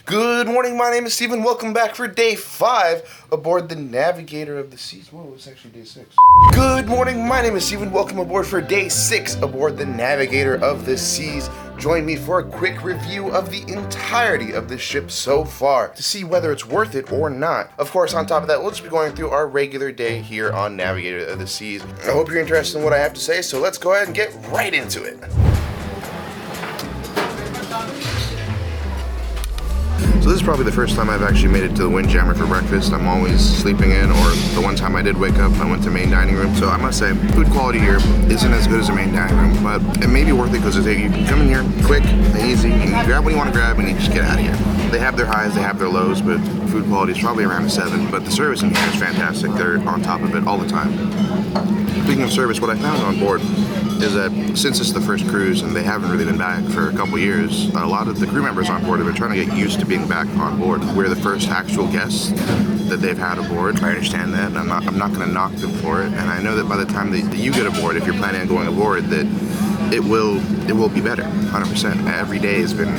Good morning, my name is Steven. Welcome back for day 5 aboard the Navigator of the Seas. Whoa, it's actually day 6. Good morning, my name is Steven. Welcome aboard for day 6 aboard the Navigator of the Seas. Join me for a quick review of the entirety of this ship so far to see whether it's worth it or not. Of course, on top of that, we'll just be going through our regular day here on Navigator of the Seas. I hope you're interested in what I have to say, so let's go ahead and get right into it. So this is probably the first time I've actually made it to the Windjammer for breakfast. I'm always sleeping in, or the one time I did wake up, I went to main dining room. So I must say, food quality here isn't as good as the main dining room, but it may be worth it because you can come in here quick and easy, and you grab what you want to grab and you just get out of here. They have their highs, they have their lows, but food quality is probably around a 7, but the service in here is fantastic. They're on top of it all the time. Speaking of service, what I found on board is that since it's the first cruise and they haven't really been back for a couple years, a lot of the crew members on board have been trying to get used to being back on board. We're the first actual guests that they've had aboard. I understand that, and I'm not going to knock them for it. And I know that by the time that you get aboard, if you're planning on going aboard, that it will be better, 100%. Every day has been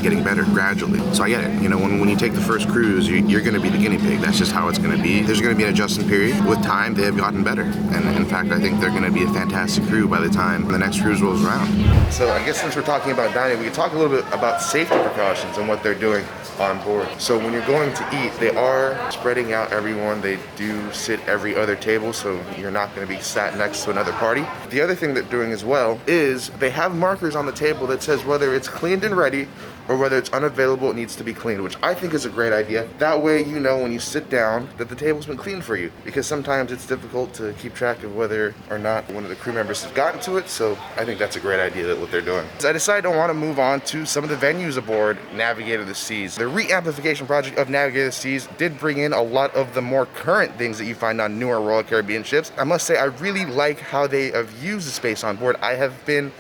getting better gradually. So I get it. You know, when you take the first cruise, you're going to be the guinea pig. That's just how it's going to be. There's going to be an adjustment period. With time, they have gotten better. And in fact, I think they're going to be a fantastic crew by the time the next cruise rolls around. So I guess since we're talking about dining, we can talk a little bit about safety precautions and what they're doing on board. So when you're going to eat, they are spreading out everyone. They do sit every other table, so you're not going to be sat next to another party. The other thing they're doing as well is they have markers on the table that says whether it's cleaned and ready or whether it's unavailable, it needs to be cleaned, which I think is a great idea. That way you know when you sit down that the table's been cleaned for you, because sometimes it's difficult to keep track of whether or not one of the crew members has gotten to it, so I think that's a great idea that what they're doing. So I decided I want to move on to some of the venues aboard Navigator of the Seas. The re-amplification project of Navigator of the Seas did bring in a lot of the more current things that you find on newer Royal Caribbean ships. I must say I really like how they have used the space on board. I have been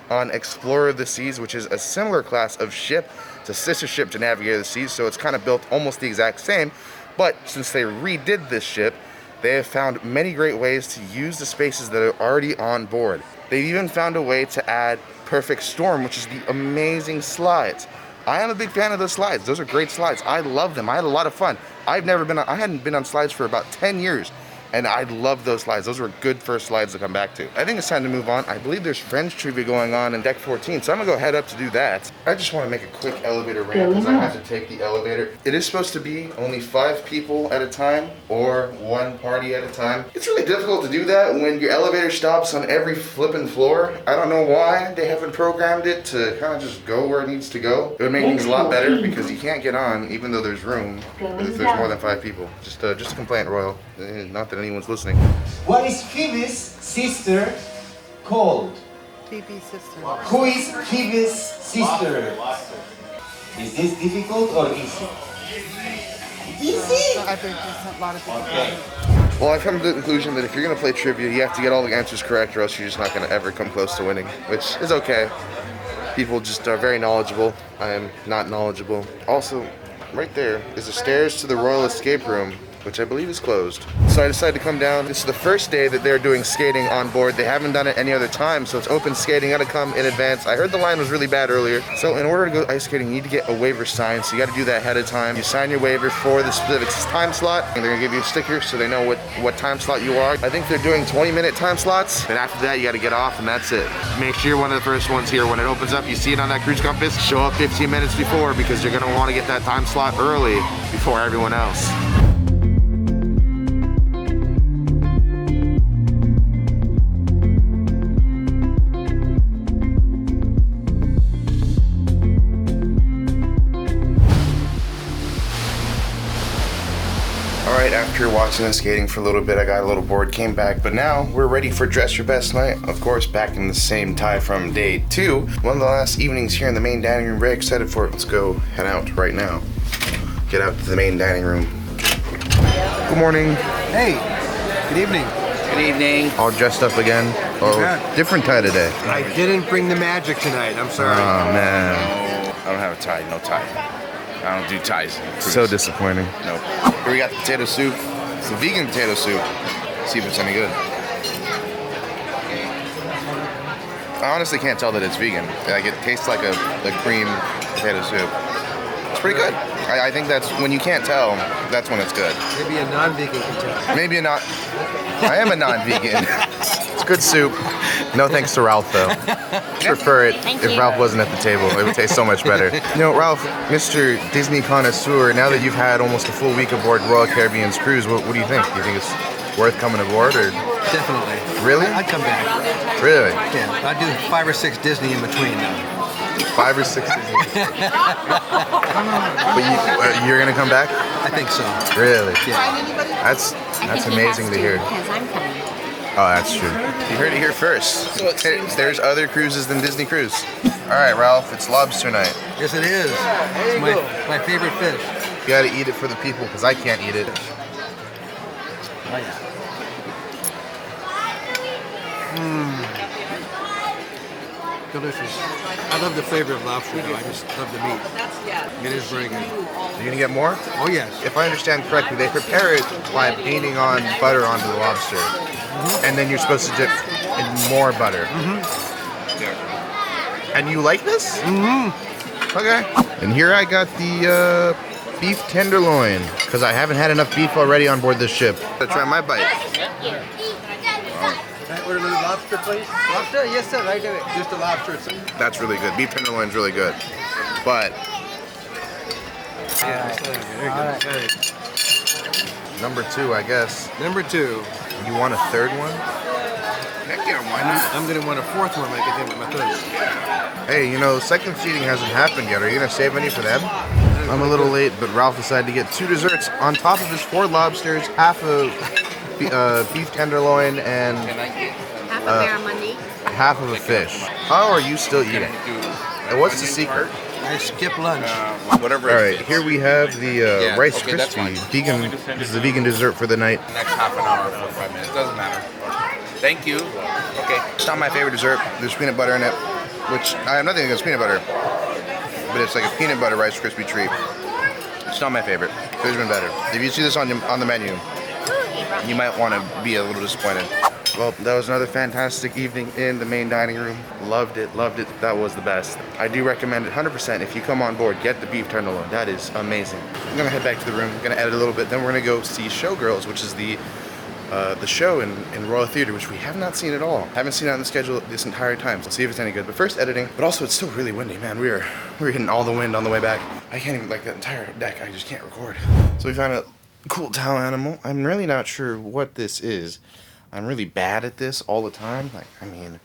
on Explorer of the Seas, which is a similar class of ship. It's a sister ship to Navigator of the Seas, so it's kind of built almost the exact same. But since they redid this ship, they have found many great ways to use the spaces that are already on board. They've even found a way to add Perfect Storm, which is the amazing slides. I am a big fan of those slides. Those are great slides. I love them. I had a lot of fun. I hadn't been on slides for about 10 years. And I love those slides. Those were good first slides to come back to. I think it's time to move on. I believe there's Friends trivia going on in deck 14, so I'm gonna go head up to do that. I just wanna make a quick elevator ramp because I have to take the elevator. It is supposed to be only 5 people at a time or 1 party at a time. It's really difficult to do that when your elevator stops on every flipping floor. I don't know why they haven't programmed it to kind of just go where it needs to go. It would make things a lot better because you can't get on even though there's room if there's more than 5 people. Just a complaint, Royal. Not that anyone's listening. What is Phoebe's sister called? Phoebe's sister. Who is Phoebe's sister? Is this difficult or easy? Easy! I think there's a lot of people. Well, I've come to the conclusion that if you're going to play trivia, you have to get all the answers correct or else you're just not going to ever come close to winning, which is okay. People just are very knowledgeable. I am not knowledgeable. Also, right there is the stairs to the Royal Escape Room, which I believe is closed. So I decided to come down. This is the first day that they're doing skating on board. They haven't done it any other time, so it's open skating. Gotta come in advance. I heard the line was really bad earlier. So in order to go ice skating, you need to get a waiver signed, so you gotta do that ahead of time. You sign your waiver for the specific time slot, and they're gonna give you a sticker so they know what time slot you are. I think they're doing 20-minute time slots, and after that, you gotta get off, and that's it. Make sure you're one of the first ones here. When it opens up, you see it on that cruise compass, show up 15 minutes before, because you're gonna wanna get that time slot early before everyone else. Alright, after watching and skating for a little bit, I got a little bored, came back, but now we're ready for Dress Your Best Night. Of course, back in the same tie from day 2. One of the last evenings here in the main dining room, very excited for it. Let's go head out right now. Get out to the main dining room. Good morning. Hey, good evening. Good evening. All dressed up again. Oh, Yeah. different tie today. I didn't bring the magic tonight, I'm sorry. Oh man, I don't have a tie, no tie. I don't do ties. so disappointing. Nope. Here we got the potato soup. It's a vegan potato soup. See if it's any good. I honestly can't tell that it's vegan. Like, it tastes like a cream potato soup. It's pretty good. I think that's when you can't tell, that's when it's good. Maybe a non-vegan can tell. Maybe a not. I am a non-vegan. It's good soup. No thanks to Ralph though. I'd prefer it if Ralph wasn't at the table. It would taste so much better. You know, Ralph, Mr. Disney connoisseur, now that you've had almost a full week aboard Royal Caribbean's cruise, what do you think? Do you think it's worth coming aboard or? Definitely. Really? I'd come back. Really? Yeah. I'd do 5 or 6 Disney in between though. 5 or 6 Disney. But you're gonna come back? I think so. Really? Yeah. That's amazing to hear. Because I'm coming. Oh, that's true. You heard it here first. There's other cruises than Disney Cruise. All right, Ralph, it's lobster night. Yes, it is. It's my favorite fish. You gotta eat it for the people because I can't eat it. Oh yeah. Delicious. I love the flavor of lobster though. I just love the meat. It is very good. You gonna get more? Oh yes. If I understand correctly, they prepare it by painting on butter onto the lobster, and then you're supposed to dip in more butter. And you like this? Okay. And here I got the beef tenderloin because I haven't had enough beef already on board this ship. I'll try my bite. Can I order a little lobster, please? Lobster? Yes, sir. Right away. Just a lobster. That's really good. Beef tenderloin's really good, but Yeah. Very good. number 2, I guess. Number 2. You want a third one? Heck yeah, why not? I'm gonna want a 4th one like I did with my 3rd. Hey, you know, second seating hasn't happened yet. Are you gonna save any for them? I'm a little late, but Ralph decided to get 2 desserts on top of his 4 lobsters, half a beef tenderloin, and Half a barramundi. half of a fish. How are you still eating? And what's the secret? I skip lunch. Whatever. All right, here we have the Rice okay, that's Krispie fine. vegan. This is the vegan dessert for the night. Next half an hour, 45 minutes. Doesn't matter. Thank you. Okay. It's not my favorite dessert. There's peanut butter in it, which I have nothing against peanut butter, but it's like a peanut butter Rice Krispie treat. It's not my favorite. There's been better. If you see this on the menu, you might want to be a little disappointed. Well, that was another fantastic evening in the main dining room. Loved it, loved it. That was the best. I do recommend it 100%. If you come on board, get the beef tenderloin. That is amazing. I'm gonna head back to the room. I'm gonna edit a little bit. Then we're gonna go see Showgirls, which is the show in Royal Theater, which we have not seen at all. Haven't seen it on the schedule this entire time. So see if it's any good. But first editing. But also it's still really windy, man. We're hitting all the wind on the way back. I can't even, like, that entire deck. I just can't record. So we found a cool towel animal. I'm really not sure what this is. I'm really bad at this all the time. Like, I mean,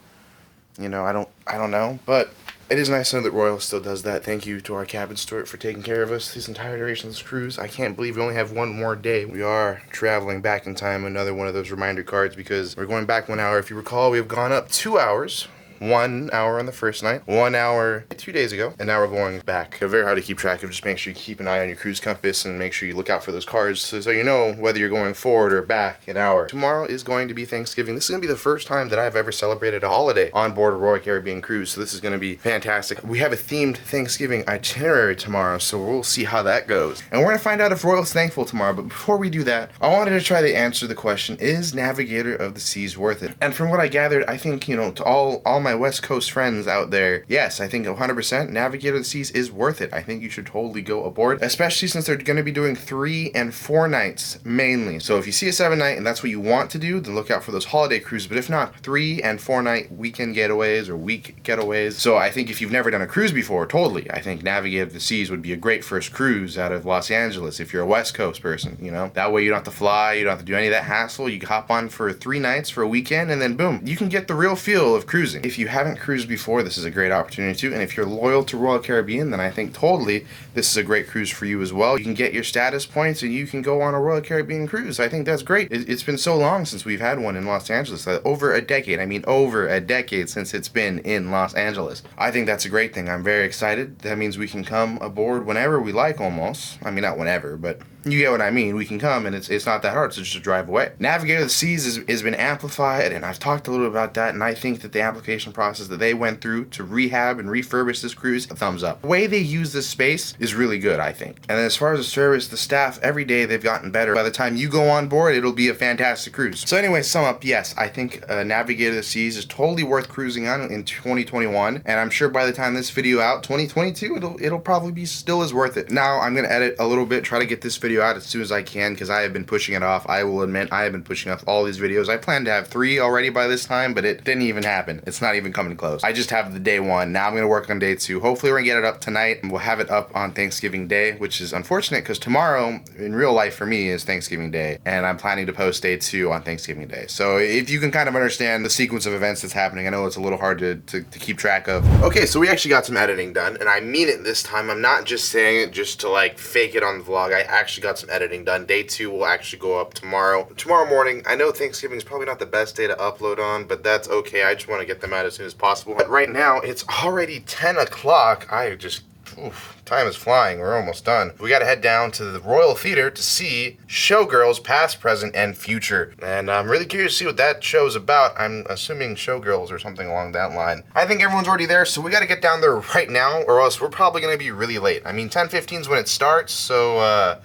you know, I don't know, but it is nice to know that Royal still does that. Thank you to our cabin steward for taking care of us this entire duration of this cruise. I can't believe we only have one more day. We are traveling back in time, another one of those reminder cards, because we're going back 1 hour. If you recall, we have gone up 2 hours. 1 hour on the first night, 1 hour 2 days ago, and now we're going back. They're very hard to keep track of. Just make sure you keep an eye on your cruise compass and make sure you look out for those cards so you know whether you're going forward or back an hour. Tomorrow is going to be Thanksgiving. This is going to be the first time that I've ever celebrated a holiday on board a Royal Caribbean cruise, so this is going to be fantastic. We have a themed Thanksgiving itinerary tomorrow, so we'll see how that goes. And we're going to find out if Royal's thankful tomorrow, but before we do that, I wanted to try to answer the question, is Navigator of the Seas worth it? And from what I gathered, I think, you know, to all my West Coast friends out there, yes, I think 100% Navigator of the Seas is worth it. I think you should totally go aboard, especially since they're going to be doing 3 and 4 nights mainly. So if you see a 7-night and that's what you want to do, then look out for those holiday cruises. But if not, 3 and 4 night weekend getaways or week getaways. So I think if you've never done a cruise before, totally, I think Navigator of the Seas would be a great first cruise out of Los Angeles if you're a West Coast person, you know? That way you don't have to fly, you don't have to do any of that hassle. You hop on for 3 nights for a weekend and then boom, you can get the real feel of cruising. If you haven't cruised before, this is a great opportunity too. And if you're loyal to Royal Caribbean, then I think totally this is a great cruise for you as well. You can get your status points and you can go on a Royal Caribbean cruise. I think that's great. It's been so long since we've had one in Los Angeles. Over a decade. I mean, over a decade since it's been in Los Angeles. I think that's a great thing. I'm very excited. That means we can come aboard whenever we like almost. I mean, not whenever, but you get what I mean. We can come and it's not that hard, so just drive away. Navigator of the Seas has been amplified, and I've talked a little about that, and I think that the amplification refurbishment process that they went through to rehab and refurbish this cruise, a thumbs up. The way they use this space is really good, I think. And as far as the service, the staff, every day they've gotten better. By the time you go on board, it'll be a fantastic cruise. So anyway, sum up, yes, I think Navigator of the Seas is totally worth cruising on in 2021. And I'm sure by the time this video out, 2022, it'll probably be still as worth it. Now, I'm gonna edit a little bit, try to get this video out as soon as I can, because I have been pushing it off. I will admit, I have been pushing off all these videos. I planned to have 3 already by this time, but it didn't even happen. It's not even coming close. I just have the day 1. Now I'm gonna work on day 2. Hopefully we're gonna get it up tonight, and we'll have it up on Thanksgiving Day, which is unfortunate because tomorrow, in real life for me, is Thanksgiving Day, and I'm planning to post day 2 on Thanksgiving Day. So if you can kind of understand the sequence of events that's happening, I know it's a little hard to keep track of. Okay, so we actually got some editing done, and I mean it this time. I'm not just saying it just to like fake it on the vlog. I actually got some editing done. Day 2 will actually go up tomorrow morning. I know Thanksgiving is probably not the best day to upload on, but that's okay. I just want to get them out as soon as possible. But right now, it's already 10 o'clock. Time is flying. We're almost done. We got to head down to the Royal Theater to see Showgirls past, present, and future. And I'm really curious to see what that show's about. I'm assuming Showgirls or something along that line. I think everyone's already there, so we got to get down there right now, or else we're probably going to be really late. I mean, 10:15 is when it starts, so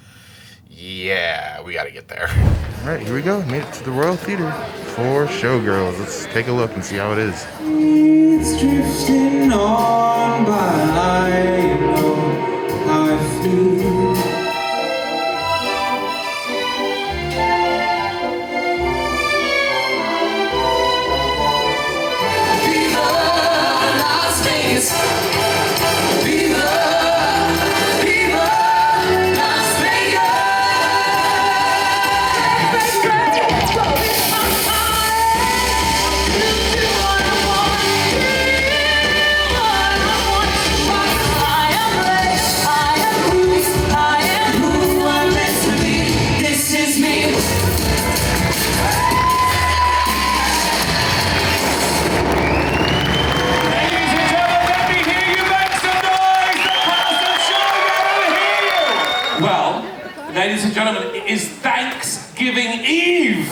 yeah, we got to get there. All right, here we go. Made it to the Royal Theater for Showgirls. Let's take a look and see how it is. It's drifting on by, you know how I feel. Viva Las Vegas! Viva, viva Las Vegas! Ladies and gentlemen, it is Thanksgiving Eve.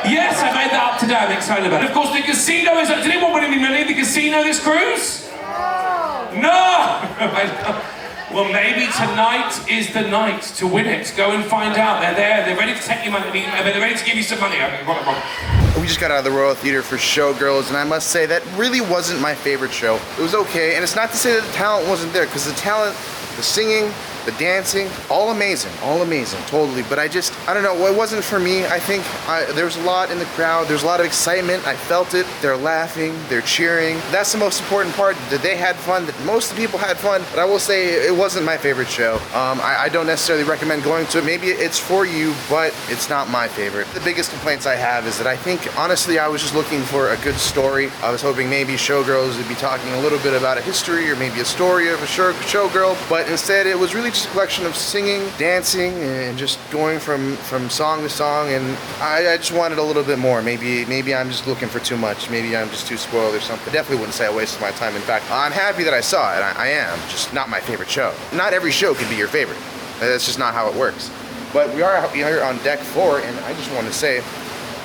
Yes, I made that up today. I'm excited about it. Of course, the casino is... Did anyone win any money in the casino this cruise? No! Well, maybe tonight is the night to win it. Go and find out. They're there. They're ready to take your money. They're ready to give you some money. We just got out of the Royal Theater for Showgirls, and I must say that really wasn't my favorite show. It was okay, and it's not to say that the talent wasn't there, because the talent, the singing, the dancing, all amazing, totally. But I don't know, it wasn't for me. I think there was a lot in the crowd. There's a lot of excitement. I felt it. They're laughing, they're cheering. That's the most important part, that they had fun, that most of the people had fun. But I will say it wasn't my favorite show. I don't necessarily recommend going to it. Maybe it's for you, but it's not my favorite. The biggest complaints I have is that I think, honestly, I was just looking for a good story. I was hoping maybe Showgirls would be talking a little bit about a history or maybe a story of a showgirl, but instead it was really just a collection of singing, dancing, and just going from song to song, and I just wanted a little bit more. Maybe I'm just looking for too much. Maybe I'm just too spoiled or something. I definitely wouldn't say I wasted my time. In fact, I'm happy that I saw it. I am, just not my favorite show. Not every show can be your favorite. That's just not how it works. But we are here on deck 4, and I just want to say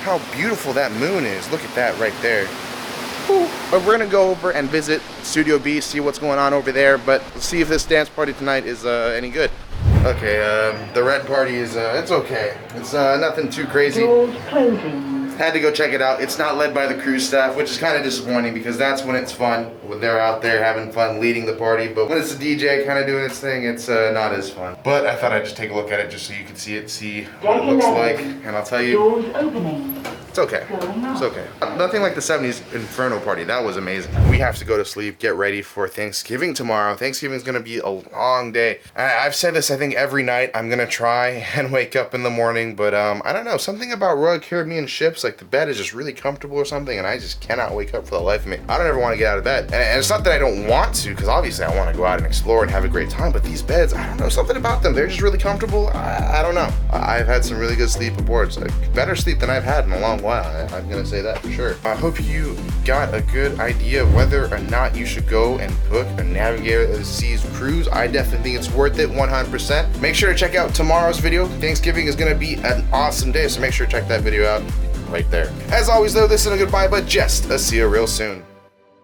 how beautiful that moon is. Look at that right there. But we're gonna go over and visit Studio B, see what's going on over there, but let's see if this dance party tonight is any good. Okay, the red party is, it's okay. It's nothing too crazy. Doors closing. Had to go check it out. It's not led by the cruise staff, which is kind of disappointing because that's when it's fun, when they're out there having fun leading the party. But when it's the DJ kind of doing its thing, it's not as fun. But I thought I'd just take a look at it just so you can see it, see what it looks like. And I'll tell you, Doors opening. it's okay. It's okay. Nothing like the 70s Inferno party. That was amazing. We have to go to sleep, get ready for Thanksgiving tomorrow. Thanksgiving's gonna be a long day. I've said this, I think, every night. I'm gonna try and wake up in the morning, but I don't know. Something about Royal Caribbean ships, like the bed is just really comfortable or something, and I just cannot wake up for the life of me. I don't ever want to get out of bed. And it's not that I don't want to, because obviously I want to go out and explore and have a great time, but these beds, I don't know, something about them. They're just really comfortable. I don't know. I've had some really good sleep aboard, so better sleep than I've had in a long while. I'm gonna say that for sure. I hope you got a good idea of whether or not you should go and book a Navigator of the Seas cruise. I definitely think it's worth it 100%. Make sure to check out tomorrow's video. Thanksgiving is gonna be an awesome day, so make sure to check that video out right there. As always though, this isn't a goodbye, but just a see you real soon.